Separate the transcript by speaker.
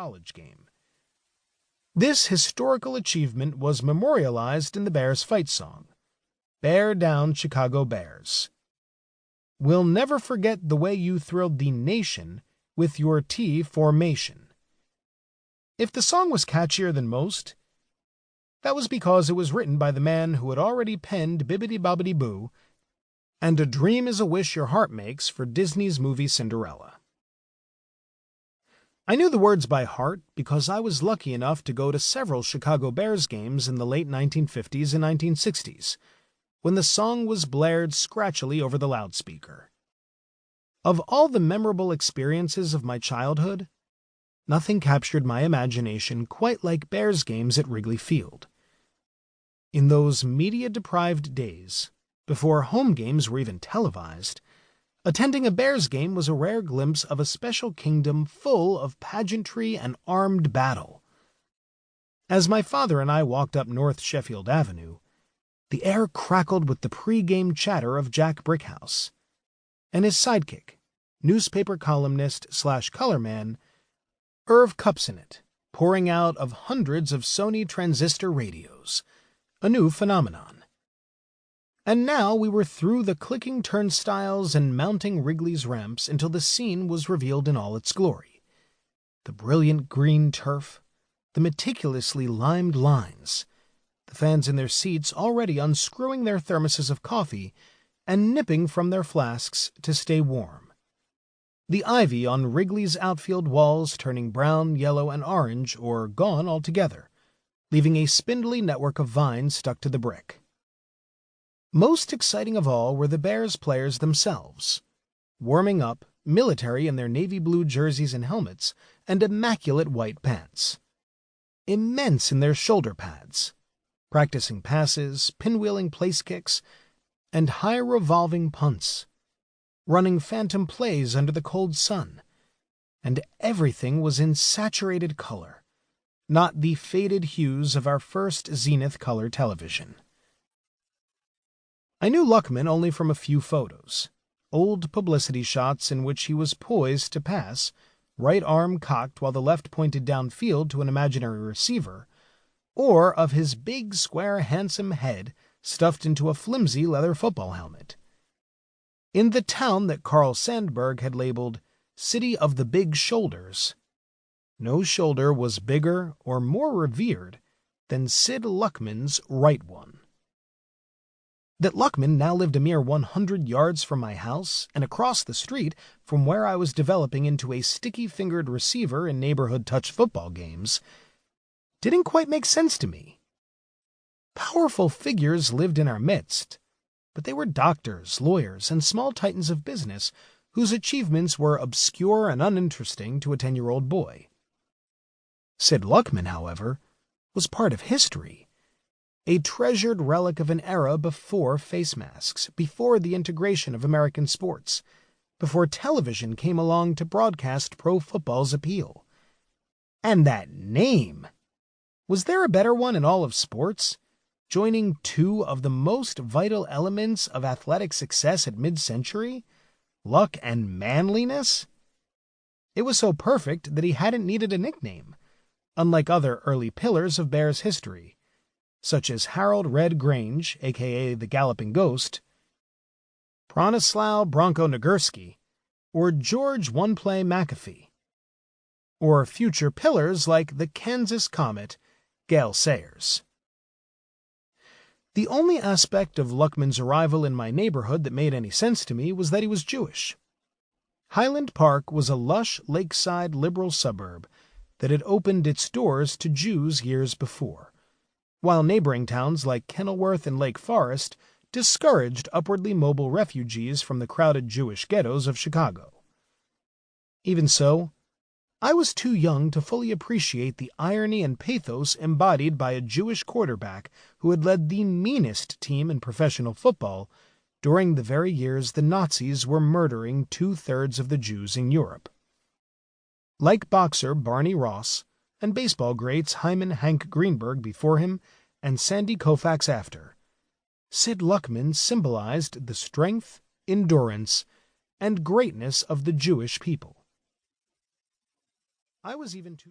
Speaker 1: college game. This historical achievement was memorialized in the Bears fight song, "Bear Down, Chicago Bears." We'll never forget the way you thrilled the nation with your T formation. If the song was catchier than most, that was because it was written by the man who had already penned Bibbidi Bobbidi Boo and "A Dream is a Wish Your Heart Makes" for Disney's movie Cinderella. I knew the words by heart because I was lucky enough to go to several Chicago Bears games in the late 1950s and 1960s, when the song was blared scratchily over the loudspeaker. Of all the memorable experiences of my childhood, nothing captured my imagination quite like Bears games at Wrigley Field. In those media-deprived days, before home games were even televised, attending a Bears game was a rare glimpse of a special kingdom full of pageantry and armed battle. As my father and I walked up North Sheffield Avenue, the air crackled with the pre-game chatter of Jack Brickhouse and his sidekick, newspaper columnist/colorman, Irv Kupcinet, pouring out of hundreds of Sony transistor radios, a new phenomenon. And now we were through the clicking turnstiles and mounting Wrigley's ramps until the scene was revealed in all its glory. The brilliant green turf, the meticulously limed lines, the fans in their seats already unscrewing their thermoses of coffee and nipping from their flasks to stay warm. The ivy on Wrigley's outfield walls turning brown, yellow, and orange or gone altogether, leaving a spindly network of vines stuck to the brick. Most exciting of all were the Bears players themselves, warming up, military in their navy blue jerseys and helmets, and immaculate white pants. Immense in their shoulder pads, practicing passes, pinwheeling place kicks, and high revolving punts, running phantom plays under the cold sun, and everything was in saturated color, not the faded hues of our first Zenith color television. I knew Luckman only from a few photos, old publicity shots in which he was poised to pass, right arm cocked while the left pointed downfield to an imaginary receiver, or of his big, square, handsome head stuffed into a flimsy leather football helmet. In the town that Carl Sandburg had labeled City of the Big Shoulders, no shoulder was bigger or more revered than Sid Luckman's right one. That Luckman now lived a mere 100 yards from my house and across the street from where I was developing into a sticky-fingered receiver in neighborhood touch football games didn't quite make sense to me. Powerful figures lived in our midst, but they were doctors, lawyers, and small titans of business whose achievements were obscure and uninteresting to a 10-year-old boy. Sid Luckman, however, was part of history, a treasured relic of an era before face masks, before the integration of American sports, before television came along to broadcast pro football's appeal. And that name! Was there a better one in all of sports, joining two of the most vital elements of athletic success at mid-century, luck and manliness? It was so perfect that he hadn't needed a nickname, unlike other early pillars of Bears history, such as Harold Red Grange, a.k.a. the Galloping Ghost, Bronislaw Bronco Nagurski, or George One-Play McAfee, or future pillars like the Kansas Comet, Gale Sayers. The only aspect of Luckman's arrival in my neighborhood that made any sense to me was that he was Jewish. Highland Park was a lush lakeside liberal suburb that had opened its doors to Jews years before, while neighboring towns like Kenilworth and Lake Forest discouraged upwardly mobile refugees from the crowded Jewish ghettos of Chicago. Even so, I was too young to fully appreciate the irony and pathos embodied by a Jewish quarterback who had led the meanest team in professional football during the very years the Nazis were murdering 2/3 of the Jews in Europe. Like boxer Barney Ross, and baseball greats Hyman Hank Greenberg before him and Sandy Koufax after, Sid Luckman symbolized the strength, endurance, and greatness of the Jewish people. I was even too